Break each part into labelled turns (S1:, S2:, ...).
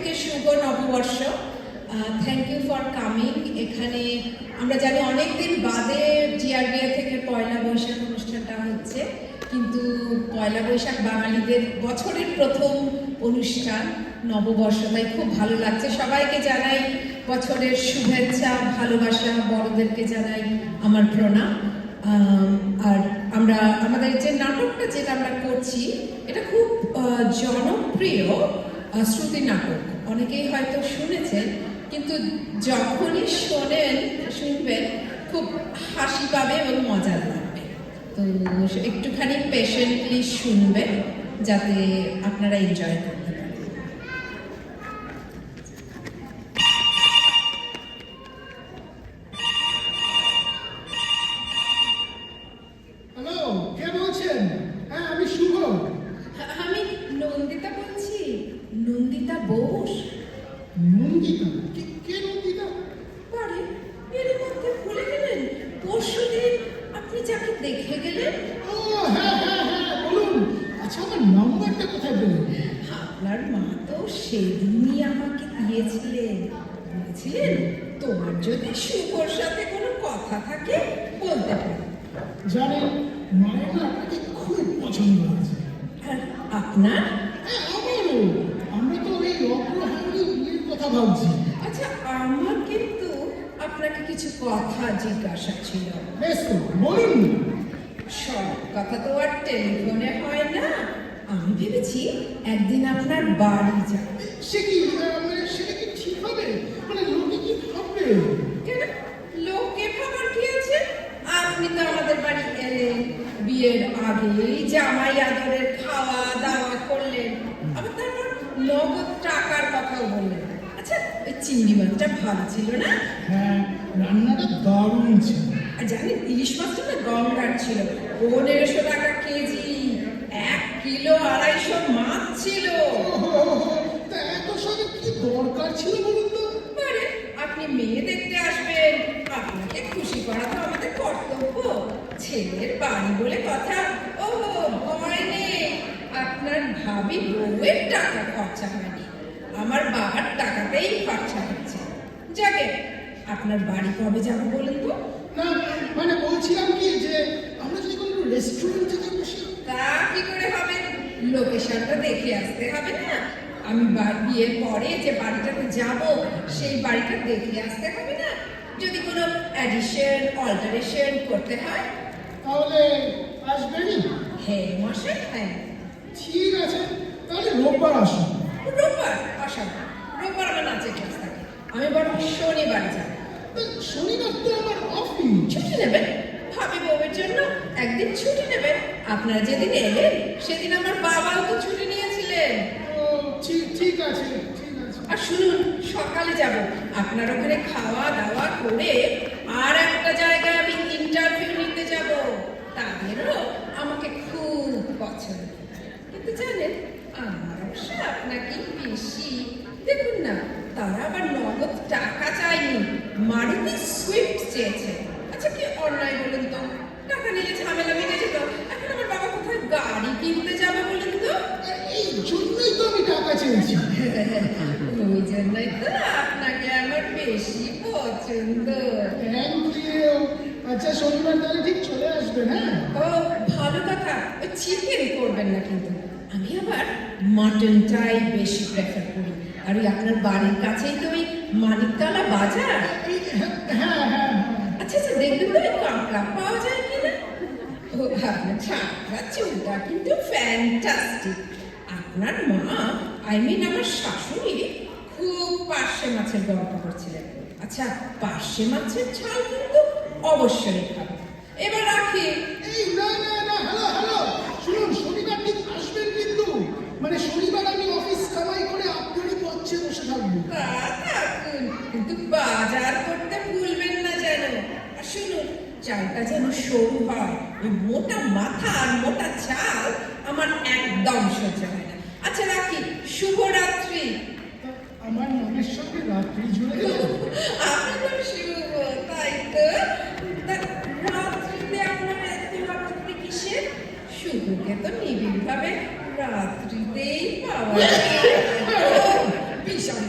S1: থেকে শুভ নববর্ষ। Thank you for coming. এখানে আমরা জানি অনেকদিন বাদে জিআরবিএ থেকে পয়লা বৈশাখ অনুষ্ঠানটা হচ্ছে, কিন্তু পয়লা বৈশাখ বাঙালিদের বছরের প্রথম অনুষ্ঠান, নববর্ষ, তাই খুব ভালো লাগছে। সবাইকে জানাই বছরের শুভেচ্ছা, ভালোবাসা, বড়দেরকে জানাই আমার প্রণাম। আর আমরা আমাদের যে নাটকটা যেটা আমরা করছি এটা খুব জনপ্রিয় শ্রুতি নাটক, অনেকেই হয়তো শুনেছেন, কিন্তু যখনই শুনবেন খুব হাসি পাবে এবং মজা লাগবে। তো একটুখানি পেশেন্টলি শুনবেন যাতে আপনারা এনজয় করতে পারেন।
S2: হ্যালো, কে বলছেন? হ্যাঁ, আমি শুভ।
S1: আমি নন্দিতা বলছি, নন্দিতা বোস।
S2: নন্দিতা? কে নন্দিতা?
S1: আরে এর মধ্যে ভুলে গেলেন, পরশুদিন আপনি যাকে দেখে গেলেন।
S2: ও হ্যাঁ হ্যাঁ হ্যাঁ, বলুন। আচ্ছা, আমার নাম্বারটা কোথায় পেলেন?
S1: আপনার মা তো সেদিনই আমাকে দিয়েছিলেন, বলেছিলেন তোমার যদি শুভর সাথে কোনো কথা থাকে বলতে পারো।
S2: জানেন, মায়ের না আপনাকে খুব পছন্দ হয়েছে।
S1: আর আপনার?
S2: হ্যাঁ, আমারও। আমরা তো এই অগ্রহায়ণী বিয়ের কথা ভাবছি।
S1: আচ্ছা, আমার কিন্তু আপনাকে কিছু কথা জিজ্ঞাসা ছিল।
S2: বেশ তো, বলুন।
S1: সব কথা তো আর টেলিফোনে হয় না। আমি ভেবেছি একদিন আপনার বাড়ি যাব।
S2: সে কি মানে সেটা কি ঠিক হবে? মানে লোকে কি ভাববে?
S1: কেন লোকে ভাবার কি আছে? আপনি তো আমাদের বাড়ি এলেন, বিয়ের আগেই জামাই আদরের খাওয়া দাওয়া করলেন, আবার তারপর নগদ টাকার কথাও বললেন। আচ্ছা, ওই চিংড়ি মাছটা ভালো ছিল না?
S2: হ্যাঁ, রান্নাটা দারুণ ছিল।
S1: আর জানেন, ইলিশ মাছটা না গঙ্গার ছিল, 1500 টাকা কেজি, 1 কিলো 250 মাছ ছিল।
S2: তা এত সবে কি দরকার ছিল বলুন তো?
S1: আরে আপনি মেয়ে দেখতে আসবেন, আপনাকে খুশি করা তো আমাদের কর্তব্য। ছেলের বাড়ি বলে কথা। ও ভয় নেই, আপনার ভাবি বউয়ের টাকা খরচা হয়নি, আমার বাবার টাকাতেই খরচা হচ্ছে। যাকে আপনার বাড়ি কবে যাবো বলেন তো?
S2: না, মানে বলছিলাম কি যে আমরা যদি কোনো রেস্টুরেন্টে গিয়ে বসি।
S1: তা কি করে হবে? লোকেশনটা দেখে আসতে হবে না? আমি বিয়ের পরে যে বাড়িটাতে যাব সেই বাড়িটা দেখে আসতে হবে না? যদি কোনো অ্যাডিশন অল্টারেশন করতে হয়।
S2: তাহলে আসবেনই?
S1: হ্যাঁ মশাই, হ্যাঁ।
S2: ঠিক আছে, তাহলে রোববার আসুন।
S1: রোববার আসাবো। রোববার আমার নাচের ক্লাস থাকে, আমি বরং শনিবার যাব।
S2: শনিবার তো আমার অফিস।
S1: ছুটি নেবেন, ভাবি বউয়ের জন্য একদিন ছুটি নেবেন। আপনারা যেদিন এলেন সেদিন আমার বাবাও তো ছুটি নিয়েছিলেন।
S2: ও ঠিক আছে, ঠিক আছে।
S1: আর শুনুন, সকালে যাব, আপনার ওখানে খাওয়া দাওয়া করে আর একটা জায়গায় আমি ইন্টারভিউ নিতে যাব। তাদেরও আমাকে খুব পছন্দ, কিন্তু জানেন আমার অবশ্য আপনাকে বেশি। দেখুন না, তারা আবার নগদ টাকা চায়নি, মারুতি সুইফট চেয়েছে। আচ্ছা, কি অন্যায় বলুন তো? টাকা নিলে ঝামেলা মিটে যেত, এখন আমার বাবা কোথায় গাড়ি কিনতে যাবে বলুন তো?
S2: আর এই জন্যই তো আমি টাকা চেয়েছি।
S1: ওই জন্যই তো আপনাকে আমার বেশি পছন্দ।
S2: Thank you. আচ্ছা, শনিবার তাহলে ঠিক চলে আসবেন। হ্যাঁ,
S1: ও ভালো কথা, ওই চিকেন করবেন না কিন্তু। আমি আবার মাটনটাই বেশি প্রেফার করি। আর ওই আপনার বাড়ির কাছেই তো ওই মানিকতলা বাজার।
S2: হ্যাঁ হ্যাঁ হ্যাঁ।
S1: আচ্ছা আচ্ছা, দেখবেন তো ওই কাঁকড়া পাওয়া যায় কিনা। ও আপনার ছাঁকড়া চুলটা কিন্তু ফ্যান্টাস্টিক। আপনার মা, আই মিন আমার শাশুড়ি, খুব পার্শে মাছের গল্প করছিলেন। আচ্ছা, পার্শে মাছের ঝাল কিন্তু অবশ্যই খাবো। এবার রাখি।
S2: এই না না না, হ্যালো হ্যালো, শুনুন, শনিবার ঠিক আসবেন কিন্তু। মানে শনিবার আমি অফিস কামাই করে আপনারই পথে বসে থাকবো।
S1: তা থাকুন, কিন্তু বাজার করতে ভুলবেন না যেন। আর শুনুন, চালটা যেন সরু হয়, ওই মোটা মাথা আর মোটা চাল আমার একদম সহ্য হয় না। আচ্ছা রাখি, শুভরাত্রি।
S2: আমার নামের সঙ্গে রাত্রি জুড়ে গেল।
S1: আপনি তো শুভ, তাই তো? তা রাত্রিতে আপনার এত আপত্তি কিসের? শুভকে তো নিবিড়ভাবে রাত্রিতেই পাওয়া যায়। ভীষণ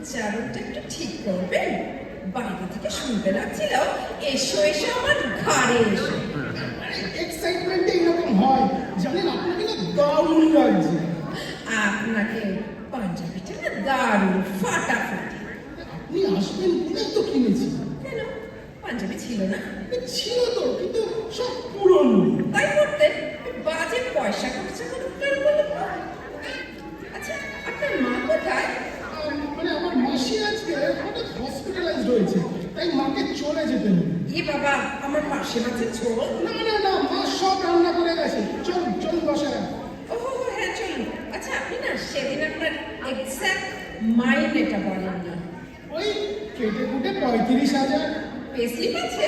S1: উচ্চারণটা একটু ঠিক করবেন? বাইরে থেকে শুনতে লাগছিল এসো এসো আমার ঘরে এসো।
S2: এক্সাইটমেন্টে এরকম হয়, জানেন আপনাকে না দারুণ লাগছে।
S1: আপনাকে পাঞ্জাবিটা না দারুণ ফাটাফাটি।
S2: আপনি আসবেন বলেই তো কিনেছি।
S1: কেন পাঞ্জাবি ছিল না?
S2: ছিল তো, কিন্তু সব পুরনো।
S1: তাই করতেন বাজে পয়সা খরচা করে প্ল্যান করলেন না? আচ্ছা আপনার মা কোথায়?
S2: মানে আমার মাসি আজকে হঠাৎ হসপিটালাইজড হয়েছে, তাই মাকে চলে যেতে হবে।
S1: এ বাবা আমার পাশে মাছের ঝোল।
S2: না না না, মা সব রান্না করে গেছে। চলুন চলুন বসায়।
S1: ও হ্যাঁ চলুন। আচ্ছা আপনি না সেদিন আপনার এক্স্যাক্ট মাইনেটা বলেননি।
S2: ওই কেটে কুটে 35,000
S1: পেসলিপ আছে?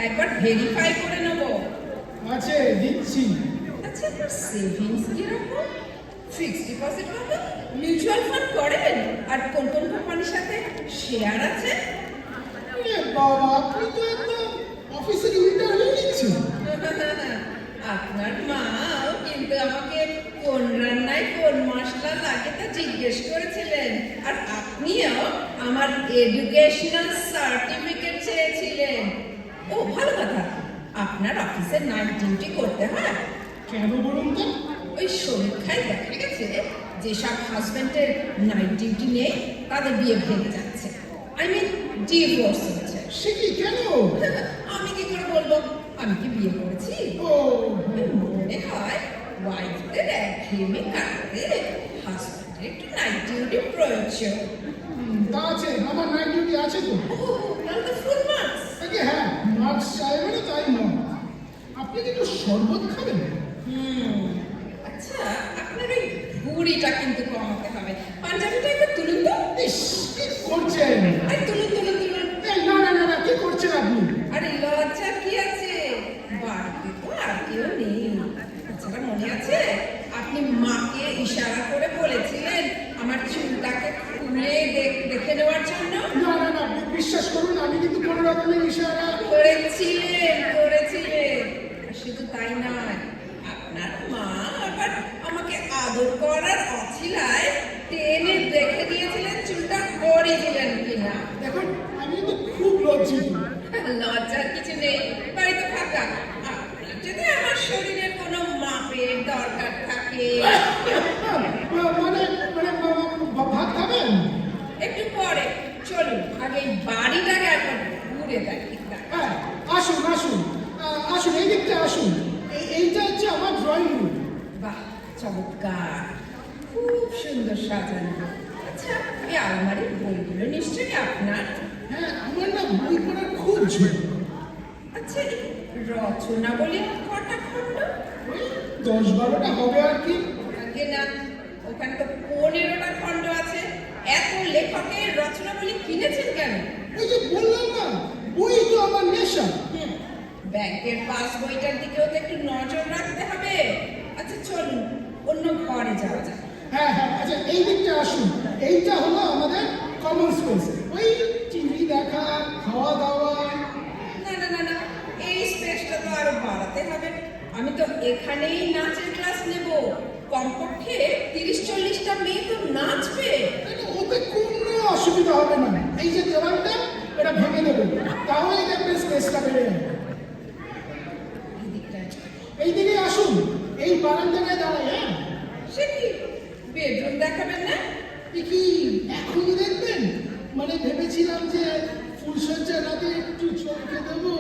S1: একবার ভেরিফাই করে নেব।
S2: আছে, দিচ্ছি।
S1: আচ্ছা আপনার সেভিংস কিরকম? ফিক্সড ডিপোজিট হবে? মিউচুয়াল ফান্ড করেন? আর কোন কোন কোম্পানির সাথে শেয়ার আছে?
S2: এ বাবা, আপনি তো একদম অফিসের ইন্টারভিউ নিচ্ছেন।
S1: আপনার মাও কিন্তু আমাকে কোন রান্নায় কোন মশলা লাগে তা জিজ্ঞেস করেছিলেন। আর আপনিও আমার এডুকেশনাল সার্টিফিকেট চেয়েছিলেন। ও ভালো কথা, আপনার অফিসে নাইট ডিউটি করতে হয়?
S2: কেন বলুন তো?
S1: ওই সমীক্ষায় দেখা গেছে যেসব হাজবেন্ডের নাইট ডিউটি নেই তাদের বিয়ে ভেঙে যাচ্ছে। আই মিন ডিভোর্স হচ্ছে।
S2: সে কি, কেন?
S1: আমি কি করে বলবো? আমি কি বিয়ে করেছি?
S2: ও,
S1: মনে হয় ওয়াইফদের একঘেয়েমি কাটাতে হাজবেন্ডের একটু নাইট ডিউটি প্রয়োজন।
S2: তা আছে, আমার নাইট ডিউটি আছে তো।
S1: ও তাহলে তো ফুল মার্কস।
S2: আগে হ্যাঁ, মার্কস চাইবে না তাই নয়। আপনি কি একটু শরবত খাবেন?
S1: আচ্ছা আপনার ওই ভুঁড়িটা কিন্তু কমাতে হবে। পাঞ্জাবিটা একটু তুলুন তো।
S2: ইস, কি করছেন?
S1: আরে তুলুন তুলুন তুলুন।
S2: এই, না না না না, কি করছেন আপনি?
S1: আরে লজ্জা কি আছে? বাড়িতে তো আর কেউ নেই। তাছাড়া মনে আছে আপনি মাকে ইশারা করে বলেছিলেন আমার চুলটাকে খুলে দেখে নেওয়ার জন্য?
S2: না না না, বিশ্বাস করুন, আমি কিন্তু কোনো রকমের ইশারা।
S1: করেছিলেন। আর শুধু তাই নয়, আপনার মা আবার আমাকে আদর করার অছিলায় টেনে দেখে দিয়েছিলেন চুলটা অরিজিনাল কিনা।
S2: দেখুন, আমি তো খুব লজ্জিত।
S1: লজ্জার কিছু নেই, বাড়িতে থাকা। আপনার যদি আমার শরীরের কোনো মাপের দরকার থাকে
S2: মানে মানে ভাত খাবেন?
S1: একটু পরে চলুন, আগে এই বাড়িটাকে একবার ঘুরে দেখি।
S2: হ্যাঁ, আসুন আসুন আসুন, এই দিকটা আসুন। এইটা হচ্ছে আমার ড্রয়িং রুম।
S1: বাহ চমৎকার, খুব সুন্দর সাজানো। আচ্ছা এই আলমারির বইগুলো নিশ্চয়ই আপনার?
S2: হ্যাঁ, আমার না বই পড়ার খুব ঝোঁক।
S1: আচ্ছা এই রচনাবলী কটা খণ্ড?
S2: ওই 10-12টা হবে আর কি।
S1: আগে না, ওখানে তো 15টা খণ্ড আছে। এত লেখকের রচনাবলী কিনেছেন কেন?
S2: ওই যে বললাম না, বই তো আমার নেশা।
S1: ব্যাংকের পাস বইটার দিকেও তো একটু নজর রাখতে হবে। আচ্ছা চলুন অন্য ঘরে যাওয়া যাক।
S2: হ্যাঁ হ্যাঁ, আচ্ছা এই দিকটা আসুন। এইটা হলো আমাদের কমন স্পেস। ওই টিভি দেখা, খাওয়া দাওয়া।
S1: না না না না, এই স্পেসটা তো আরো বাড়াতে হবে। আমি তো এখানেই নাচের ক্লাস নেব। কমপক্ষে 30-40টা মেয়ে তো নাচবে।
S2: ওতে কোনো অসুবিধা হবে না। এই যে দেওয়ালটা, এটা ভেঙে দেবো, তাহলেই দেখবেন স্পেসটা বেড়ে যাবে।
S1: এই দিকটায়
S2: এই দিকে আসুন, এই বারান্দায় দাঁড়াই। হ্যাঁ,
S1: সে কি বেডরুম দেখাবেন না?
S2: এ কি এখনই দেখবেন? মানে ভেবেছিলাম যে ফুলসজ্জার আগে একটু চমকে দেবো।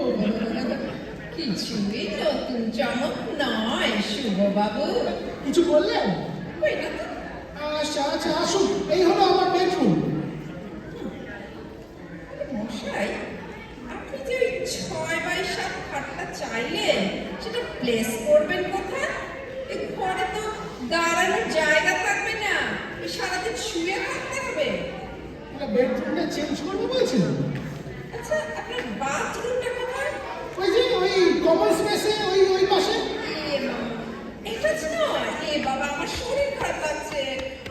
S1: কিছুই নতুন চমক নয় শুভবাবু।
S2: কিছু বললেন?
S1: ওই না তো।
S2: আচ্ছা আচ্ছা, আসুন, এই হলো আমার বেডরুম।
S1: মশাই আপনি যে ওই 6x7 খাটটা চাইলেন সেটা প্লেস করবেন কোথায়? এই ঘরে তো দাঁড়ানোর জায়গা থাকবে না, এই সারাদিন শুয়ে থাকতে হবে।
S2: বেডরুমটা চেঞ্জ করবো বলছিলাম।
S1: আচ্ছা আপনার বাথরুমটা কোথায়?
S2: ওই যে ওই কমন স্পেসে, ওই ওই পাশে।
S1: এ বাবা, এটা যে নয়। এ বাবা আমার শরীর খারাপ লাগছে।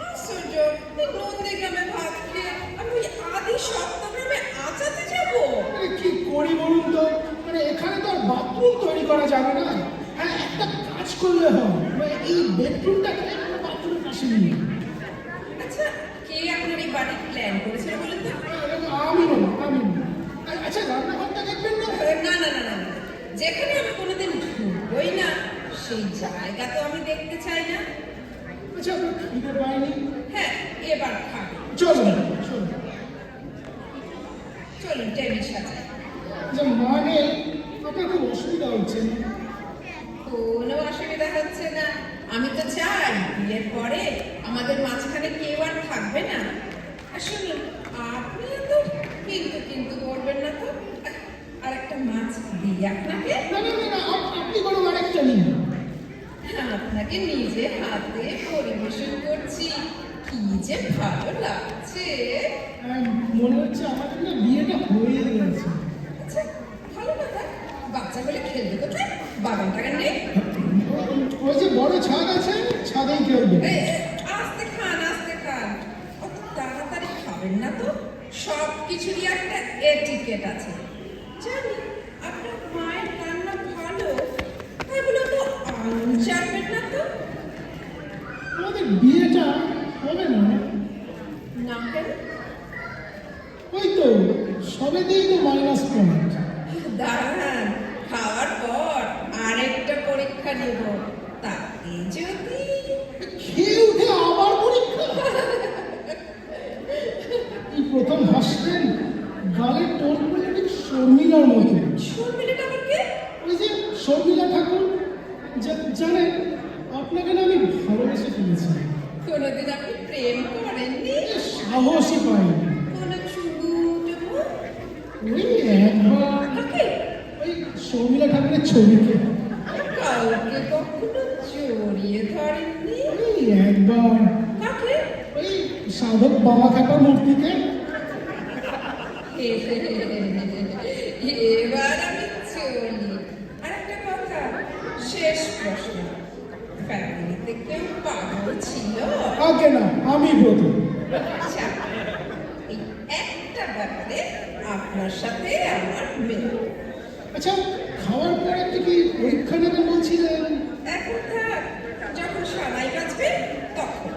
S1: আশ্চর্য, এই নন্দীগ্রামে ভাত খেয়ে আমি ওই আদি সপ্তগ্রামে আচাতে যাবো?
S2: আরে কি করি বলুন তো, মানে এখানে তো আর বাথরুম তৈরি করা যাবে না। হ্যাঁ, একটা কাজ করলে হয়, মানে এই বেডরুমটাকে বাথরুমের পাশে নিয়ে।
S1: আচ্ছা কে আপনার এই বাড়ির প্ল্যান করেছিল বলে সেই জায়গা তো আমি দেখতে চাই না।
S2: আচ্ছা আপনার খিদে পায়নি?
S1: হ্যাঁ, এবার খাবে।
S2: চলুন চলুন।
S1: চলুন টেবিল সাজাই।
S2: যে মানে আপনার খুব অসুবিধা হচ্ছে না?
S1: কোনো অসুবিধা হচ্ছে না। আমি তো চাই বিয়ের পরে আমাদের মাঝখানে কেউ আর থাকবে না। আর শুনুন, আপনি তো কিন্তু করবেন না তো। আর একটা মাছ দিই আপনাকে।
S2: না না না না, আপনি বরং আরেকটা নিন।
S1: আপনাকে নিজে হাতে পরিবেশন করছি, কি যে ভালো লাগছে।
S2: মনে হচ্ছে আমাদের না বিয়েটা হয়ে গেছে।
S1: আচ্ছা, ভালো কথা। বাচ্চা বলে খেলবে কোথায়? বাগান টাগান নেই?
S2: ওই যে বড় ছাদ আছে, ছাদেই খেলবে।
S1: এই, আস্তে খান আস্তে খান। অত তাড়াতাড়ি খাবেন না তো। সব কিছুরই একটা এটিকেট আছে। জানি আপনার মায়ের রান্না ভালো, তাই বলে তো আঙুল চাটবেন না তো।
S2: আমাদের বিয়েটা হবে না।
S1: না কেন?
S2: ওই তো সবেতেই তো মাইনাস পয়েন্ট।
S1: দাঁড়ান, খাওয়ার পর আরেকটা পরীক্ষা নেব। তাতে যদি
S2: খেয়ে উঠে আবার পরীক্ষা। এই প্রথম হাসলেন, গালের টোন করলে ঠিক শর্মিলার মতো।
S1: শর্মিলাটা আবার কে?
S2: ওই যে শর্মিলা ঠাকুর, জানেন আপনাকে না আমি ভালোবেসে ফেলেছি।
S1: কোনোদিন আপনি প্রেম করেননি?
S2: সাহসই পাইনি।
S1: কোনো চুমু টুমু?
S2: ওই একবার
S1: কাকে?
S2: ওই শর্মিলা ঠাকুরের ছবিকে
S1: কাউকে কখনো জড়িয়ে ধরেননি?
S2: ওই একবার
S1: কাকে?
S2: ওই সাধক বাবা খাটার মূর্তিকে।
S1: এবার আমি চলি। আর একটা কথা, শেষ প্রশ্ন। ফ্যামিলিতে কেউ পাগল ছিল?
S2: আগে না, আমি প্রথম।
S1: আচ্ছা, এই একটা ব্যাপারে আপনার সাথে আমার মেল।
S2: আচ্ছা খাওয়ার পর একটা কি পরীক্ষা নেবেন বলছিলেন?
S1: এখন থাক, যখন সানাই বাজবে তখন।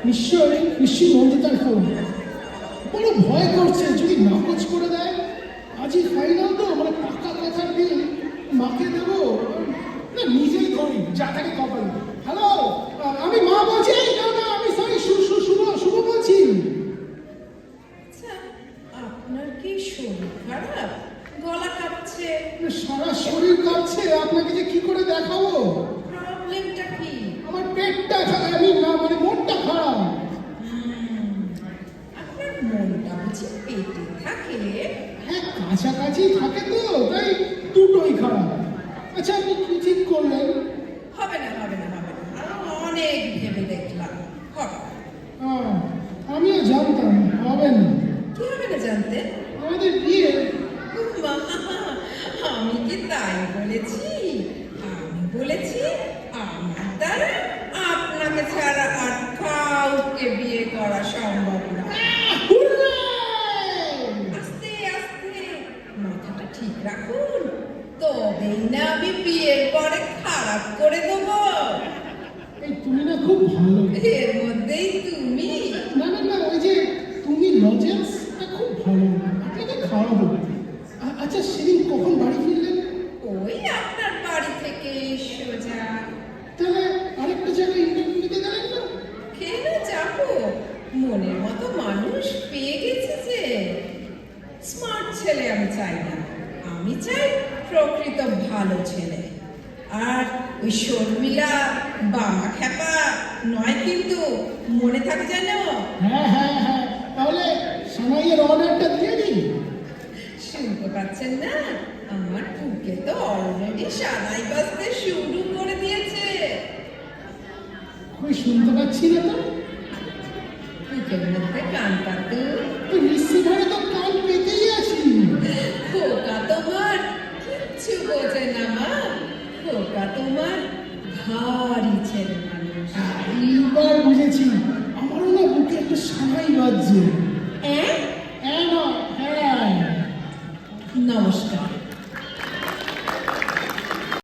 S2: নিশ্চয়ই নন্দিতার ফোন। বড় ভয় করছে যদি নাকচ করে দেয়। আজই ফাইনাল তো, মানে পাকা কথার দিন মাকে দেবো না, নিজেই করি যা থাকে কপালে। হ্যালো, আমি মা বলছি। না না, আমি সরি, শুভ বলছি।
S1: আচ্ছা, আপনার কি শরীর খারাপ? গলা কাঁপছে।
S2: সারা শরীর কাঁপছে, আপনাকে যে কি করে দেখাবো।
S1: প্রবলেমটা কি?
S2: আমার পেটটা আমি না, মানে মনটা খারাপ।
S1: আপনার মনটা বুঝি পেটে থাকে?
S2: হ্যাঁ, কাছাকাছি থাকে তো, তাই দুটোই খারাপ। আচ্ছা আপনি কি ঠিক করলেন?
S1: হবে না। আরো অনেক ভেবে দেখলাম, হবে না।
S2: আমিও জানতাম হবে না।
S1: কি হবে না জানতে?
S2: আমাদের বিয়ে।
S1: মা, আমি কি তাই বলেছি? আমি বলেছি আমার দ্বারা আপনাকে ছাড়া আর কাউকে বিয়ে করা সম্ভব না।
S2: হুররে!
S1: আস্তে মাথাটা ঠিক রাখুন, তবেই না আমি বিয়ের পরে খারাপ করে দেবো।
S2: এই তুমি না খুব ভালো।
S1: এর মধ্যেই তুমি।
S2: না না না, ওই যে তুমি লজেন্সটা খুব ভালো, আপনাকে খাওয়াবো। আচ্ছা সেদিন কখন বাড়ি ফিরলেন?
S1: ওই আপনার বাড়ি থেকে সোজা।
S2: তাহলে আরেকটা জায়গায় ইন্টারভিউ দিতে গেলেন না?
S1: কেন যাবো? মনের মতো মানুষ পেয়ে গেছে যে। স্মার্ট ছেলে আমি চাই না, আমি চাই প্রকৃত ভালো ছেলে। আর ওই শর্মিলা বামা খ্যাপা নয় কিন্তু, মনে থাকে যেন।
S2: হ্যাঁ, তাহলে সানাইয়ের অর্ডারটা দিয়ে দিই।
S1: শুনতে পাচ্ছেন না? আমার বুকে তো অলরেডি সানাই বাজতে শুরু করে দিয়েছে।
S2: ওই শুনতে পাচ্ছি না তো।
S1: বুকের মধ্যে কান পাতু।
S2: তো রিসিভারে তো কান পেতেই আছি।
S1: খোকা তোমার কিচ্ছু বোঝে না মা। খোকা তোমার ভারী ছেলে মানুষ।
S2: এইবার বুঝেছি, আমারও না বুকে একটা সানাই বাজছে।